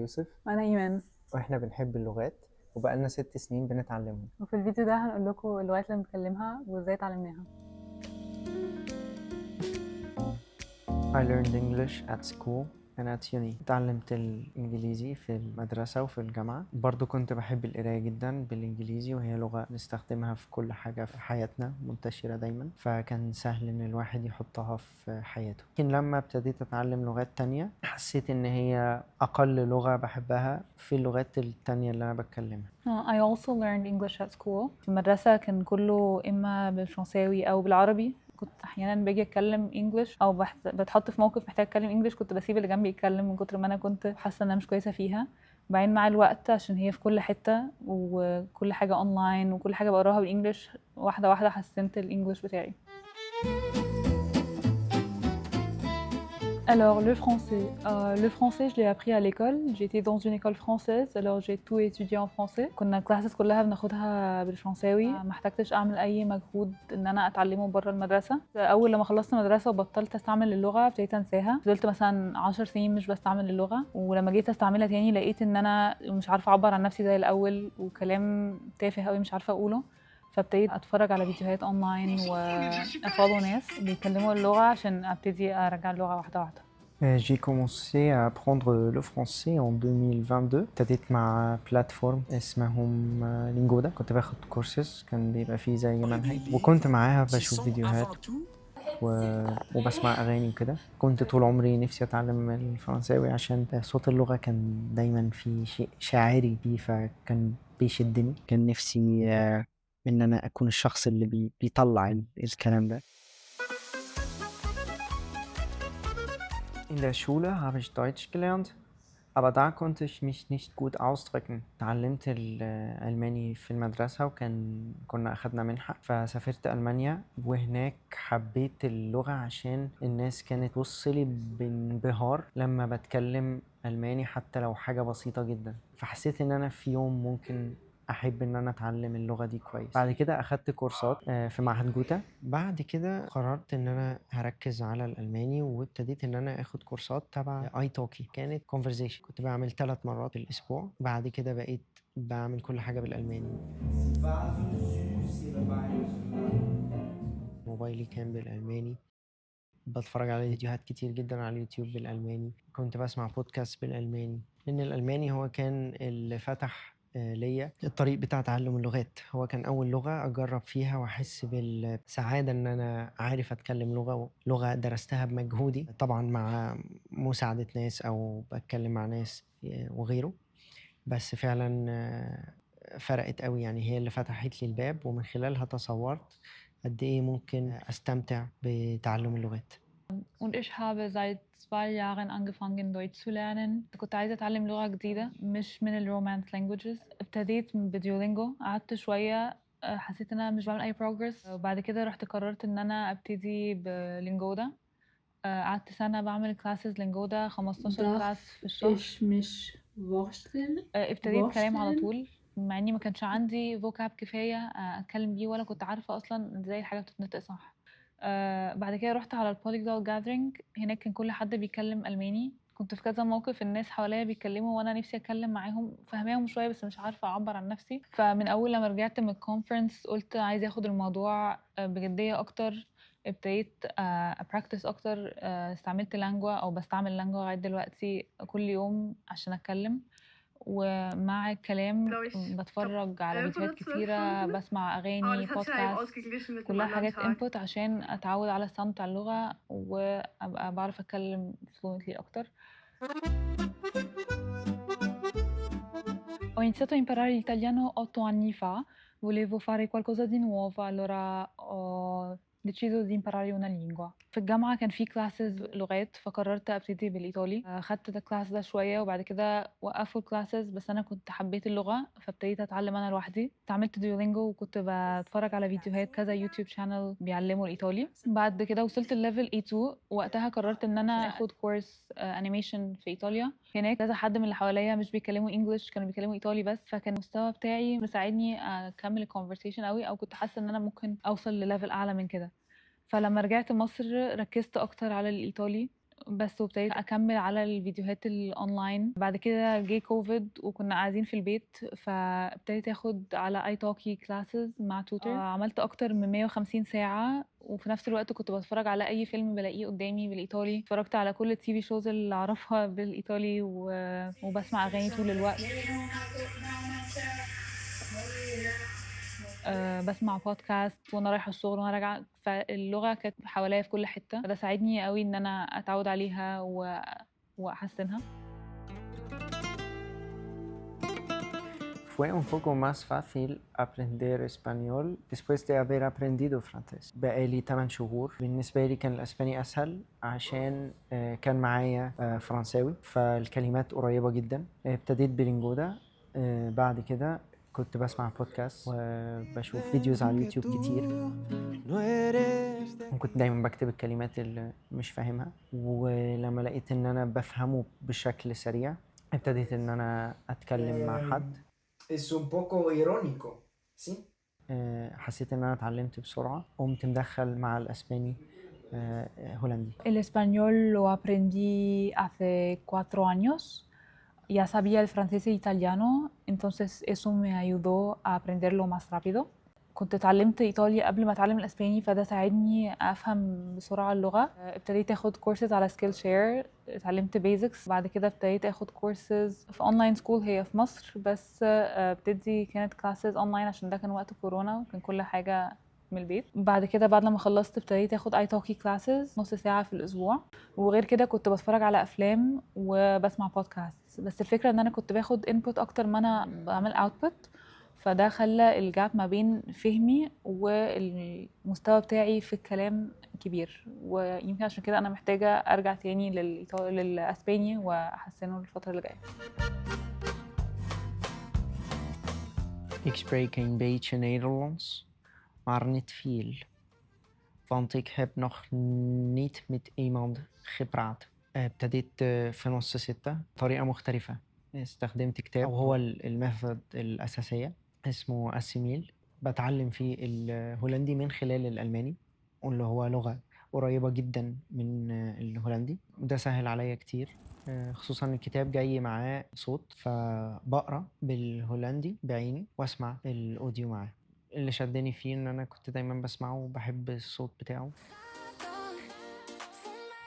يوسف، أنا إيمان. واحنا بنحب اللغات وبقالنا 6 سنين بنتعلمهم. وفي الفيديو ده هنقول لكم اللغات اللي بنتكلمها وازاي اتعلمناها. I learned English at school and at uni. اتعلمت الإنجليزي في المدرسة وفي الجامعة. برضو كنت بحب القراية جدا بالإنجليزي، وهي لغة نستخدمها في كل حاجة في حياتنا، منتشرة دايما، فكان سهل إن الواحد يحطها في حياته. لكن لما ابتديت أتعلم لغات تانية حسيت إن هي أقل لغة بحبها في اللغات التانية اللي أنا بتكلمها. I also learned English at school. في المدرسة كان كله إما بالفرنساوي أو بالعربي. كنت أحيانا باجي أتكلم إنجليش أو بتحط في موقف محتاج أتكلم إنجليش، كنت بسيب اللي جنبي يتكلم من كتر ما أنا كنت حاسة إن أنا مش كويسة فيها. بعدين مع الوقت عشان هي في كل حتة وكل حاجة أونلاين وكل حاجة بقراها بالإنجليش، واحدة واحدة حسنت الإنجليش بتاعي. Alors le français je l'ai appris à l'école. J'étais dans une école française, alors j'ai tout étudié en français. كنا الكلاسز كلها بناخدها بالفرنساوي، ما احتجتش اعمل اي مجهود ان انا اتعلمه بره المدرسه. اول لما خلصت المدرسه وبطلت استعمل اللغه ابتديت انساها، فضلت مثلا 10 سنين مش بستعمل اللغه، ولما جيت استعملها تاني لقيت ان انا مش عارفه اعبر عن نفسي زي الاول، وكلام تافه قوي مش عارفه اقوله. فابتديت اتفرج على فيديوهات اونلاين وافولو ناس بيتكلموا اللغه عشان ابتدي ارجع اللغه واحده واحده. J'ai commencé à apprendre le français en 2022. ابتديت مع بلاتفورم اسمهم لينجودا. كنت باخد كورسز، كان بيبقى فيه زي منهج، وكنت معاها بشوف فيديوهات وبسمع أغاني وكده. كنت طول عمري نفسي أتعلم الفرنساوي عشان صوت اللغة كان دايما في شيء شاعري فيه، فكان بيشدني. كان نفسي إن أنا أكون الشخص اللي بيطلع الكلام ده. In der Schule habe ich Deutsch gelernt, aber da konnte ich mich nicht gut ausdrücken. اتعلمت الألماني في المدرسة، كنا أخدنا منحة فسافرت ألمانيا، وهناك حبيت اللغة عشان الناس كانت توصلي بانبهار لما بتكلم ألماني حتى لو حاجة بسيطة جدا. فحسيت إن أنا في يوم ممكن أحب إن أنا أتعلم اللغة دي كويس. بعد كده أخدت كورسات في معهد جوتا. بعد كده قررت إن أنا هركز على الألماني، وابتديت إن أنا أخد كورسات تبع آي توكي، كانت conversation. كنت بعمل 3 مرات في الأسبوع. بعد كده بقيت بعمل كل حاجة بالألماني. موبايلي كان بالألماني، بتفرج على فيديوهات كتير جدا على اليوتيوب بالألماني، كنت بسمع بودكاست بالألماني، لأن الألماني هو كان اللي فتح ليا الطريق بتاع تعلم اللغات. هو كان أول لغة أجرب فيها وأحس بالسعادة إن أنا عارف أتكلم لغة درستها بمجهودي، طبعا مع مساعدة ناس أو بتكلم مع ناس وغيره. بس فعلا فرقت قوي، يعني هي اللي فتحت لي الباب، ومن خلالها تصورت قد إيه ممكن أستمتع بتعلم اللغات. Und ich habe seit 2 Jahren angefangen Deutsch zu lernen. كنت عايزة أتعلم لغة جديدة مش من الرومانس languages. ابتديت بديولينجو، قعدت شوية حسيت إن أنا مش بعمل أي progress، وبعد كده رحت قررت إن أنا أبتدي بلينجودا. قعدت سنة بعمل classes لينجودا 15 Darf كلاس في الشهر. ich mich vorstellen? ابتديت كلام على طول، مع إني ما كانش عندي vocab كفاية أتكلم بيه، ولا كنت عارفة أصلا إزاي الحاجة بتتنطق صح. بعد كده رحت على البوليجلوت جاذرينج، هناك كان كل حد بيتكلم ألماني. كنت في كذا موقف الناس حواليا بيتكلموا وانا نفسي اتكلم معاهم، فاهماهم شويه بس مش عارفه اعبر عن نفسي. فمن اول لما رجعت من الكونفرنس قلت عايزه اخد الموضوع بجديه اكتر. ابتديت ابراكتس اكتر، استعملت لانجوا او بستعمل لانجوا لغايه دلوقتي كل يوم عشان اتكلم. ومع الكلام بتفرج على فيديوهات كتيرة، بسمع أغاني، بودكاست، كلها حاجات input عشان أتعود على استمتع اللغة وأبقى بعرف أتكلم fluently أكتر. Ho iniziato a imparare l'italiano 8 anni fa, volevo fare qualcosa di nuovo, allora ho deciso di imparare una lingua. في الجامعة كان في classes لغات، فقررت أبتدي بالإيطالي. خدت الكلاس ده شوية وبعد كده وقفوا الكلاسز، بس أنا كنت حبيت اللغة فابتديت أتعلم أنا لوحدي. استعملت ديولينجو وكنت بتفرج على فيديوهات كذا يوتيوب شانل بيعلموا الإيطالي. بعد كده وصلت الليفل A2، وقتها قررت إن أنا أخد كورس أنيميشن في إيطاليا. هناك كذا حد من اللي حواليا مش بيتكلموا انجلش، كانوا بيتكلموا ايطالي بس، فكان المستوى بتاعي مساعدني اكمل الكونفرسيشن قوي، او كنت حاسه ان انا ممكن اوصل لليفل اعلى من كده. فلما رجعت مصر ركزت اكتر على الايطالي، بس وابتديت اكمل على الفيديوهات الاونلاين. بعد كده جه كوفيد وكنا قاعدين في البيت، فابتديت اخد على اي توكي كلاسز مع توتر. عملت اكتر من 150 ساعه، وفي نفس الوقت كنت بتفرج على اي فيلم بلاقيه قدامي بالايطالي. اتفرجت على كل التي في شوز اللي اعرفها بالايطالي وبسمع اغاني طول الوقت. بسمع بودكاست وانا رايحه الشغل وانا راجعه، فاللغه كانت حواليا في كل حته. ده ساعدني قوي ان انا اتعود عليها واحسنها. Fue un poco más fácil aprender español después de haber aprendido francés. بقالي 8 شهور. بالنسبة لي كان الأسباني أسهل عشان كان معايا فرنساوي، فالكلمات قريبة جدا. ابتديت بلينجودا، بعد كده كنت بسمع بودكاست وبشوف فيديوز على اليوتيوب كتير، وكنت دايما بكتب الكلمات اللي مش فاهمها. ولما لقيت ان انا بفهمه بشكل سريع ابتديت ان انا اتكلم مع حد. Es un poco irónico, ¿sí? حسيت ان انا اتعلمت بسرعة، قمت مدخل مع الاسباني هولندي. El español lo aprendí hace 4 años. Ya sabía el francés e italiano, entonces eso me ayudó a aprenderlo más rápido. كنت اتعلمت ايطالي قبل ما اتعلم الاسباني، فده ساعدني افهم بسرعه اللغه. ابتديت اخد كورسز على سكيل شير، اتعلمت بيزكس. بعد كده ابتديت اخد كورسز في اونلاين سكول هي في مصر، بس كانت كلاسز اونلاين عشان ده كان وقت كورونا وكان كل حاجه من البيت. بعد كده بعد لما خلصت ابتديت اخد اي توكي كلاسز نص ساعه في الاسبوع. وغير كده كنت بتفرج على افلام وبسمع بودكاست. بس الفكره ان انا كنت باخد انبوت اكتر ما انا بعمل اوتبوت، فده خلى الجاب ما بين فهمي والمستوى بتاعي في الكلام كبير. ويمكن عشان كده انا محتاجه ارجع تاني للاسباني واحسنه الفتره اللي جايه. Ik spreek een beetje Nederlands, maar niet veel. Want ik heb nog niet met iemand gepraat. ابتديت في نص 6 طريقة مختلفة. استخدمت كتاب، أو هو الميثود الأساسية اسمه أسيميل، بتعلم فيه الهولندي من خلال الألماني، واللي هو لغة قريبة جدا من الهولندي، وده سهل عليا كتير. خصوصا الكتاب جاي معاه صوت، فبقرأ بالهولندي بعيني واسمع الأوديو معاه. اللي شدني فيه ان انا كنت دايما بسمعه وبحب الصوت بتاعه.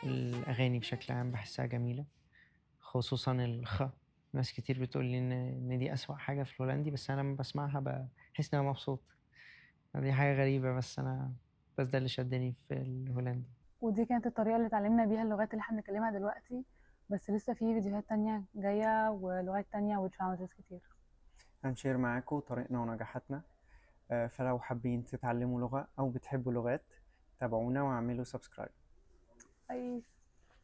الاغاني بشكل عام بحسها جميله، خصوصا الخ. ناس كتير بتقول لي ان دي اسوأ حاجه في الهولندي، بس انا لما بسمعها بحس ان انا مبسوط. دي حاجه غريبه، بس ده اللي شدني في الهولندي. ودي كانت الطريقة اللي اتعلمنا بيها اللغات اللي احنا بنتكلمها دلوقتي، بس لسه في فيديوهات تانية جاية ولغات تانية وتشالنجز كتير. هنشير معاكم طريقنا ونجاحاتنا، فلو حابين تتعلموا لغة أو بتحبوا لغات تابعونا واعملوا سبسكرايب. أي